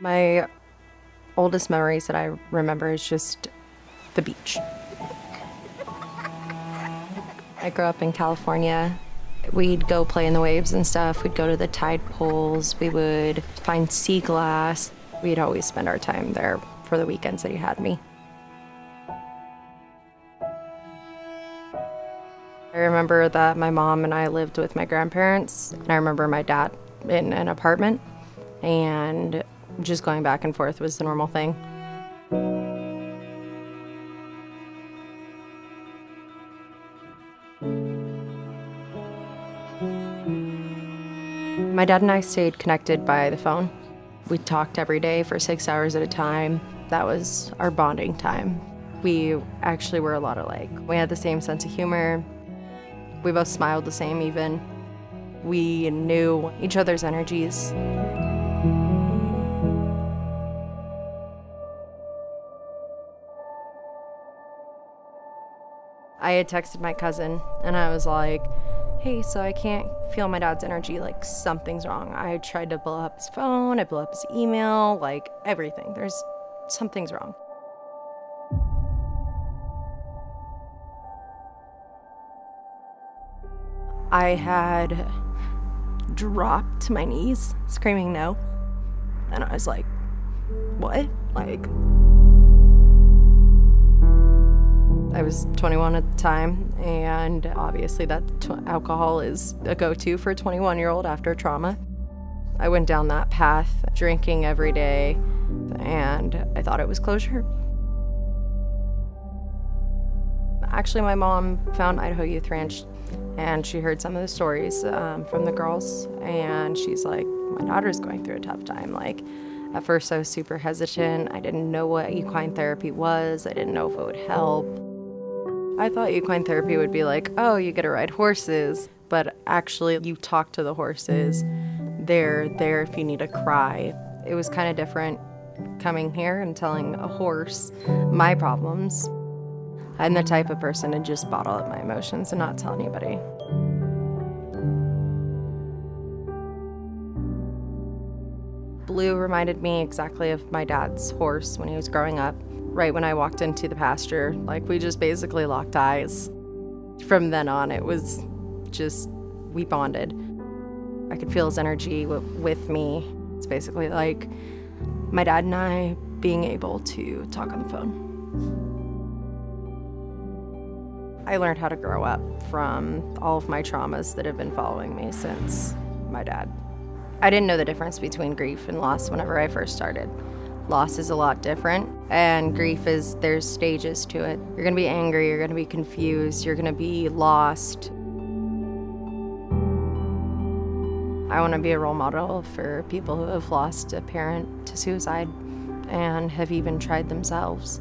My oldest memories that I remember is just the beach. I grew up in California. We'd go play in the waves and stuff. We'd go to the tide pools. We would find sea glass. We'd always spend our time there for the weekends that he had me. I remember that my mom and I lived with my grandparents, and I remember my dad in an apartment, and just going back and forth was the normal thing. My dad and I stayed connected by the phone. We talked every day for 6 hours at a time. That was our bonding time. We actually were a lot alike. We had the same sense of humor. We both smiled the same even. We knew each other's energies. I had texted my cousin and I was like, hey, so I can't feel my dad's energy, like something's wrong. I tried to blow up his phone, I blew up his email, like everything. Something's wrong. I had dropped to my knees, screaming no. And I was like, what? Like, I was 21 at the time, and obviously that alcohol is a go-to for a 21-year-old after trauma. I went down that path, drinking every day, and I thought it was closure. Actually, my mom found Idaho Youth Ranch, and she heard some of the stories from the girls, and she's like, my daughter's going through a tough time. Like, at first I was super hesitant. I didn't know what equine therapy was. I didn't know if it would help. I thought equine therapy would be like, oh, you get to ride horses, but actually you talk to the horses. They're there if you need a cry. It was kind of different coming here and telling a horse my problems. I'm the type of person to just bottle up my emotions and not tell anybody. Blue reminded me exactly of my dad's horse when he was growing up. Right when I walked into the pasture, like we just basically locked eyes. From then on, it was just, we bonded. I could feel his energy with me. It's basically like my dad and I being able to talk on the phone. I learned how to grow up from all of my traumas that have been following me since my dad. I didn't know the difference between grief and loss whenever I first started. Loss is a lot different, and grief is, there's stages to it. You're gonna be angry, you're gonna be confused, you're gonna be lost. I wanna be a role model for people who have lost a parent to suicide and have even tried themselves.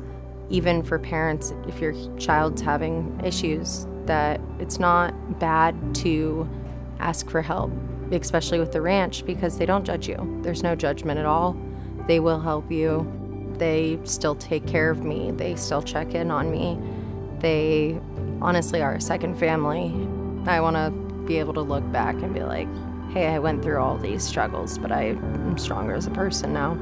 Even for parents, if your child's having issues, that it's not bad to ask for help, especially with the ranch, because they don't judge you. There's no judgment at all. They will help you. They still take care of me. They still check in on me. They honestly are a second family. I want to be able to look back and be like, hey, I went through all these struggles, but I'm stronger as a person now.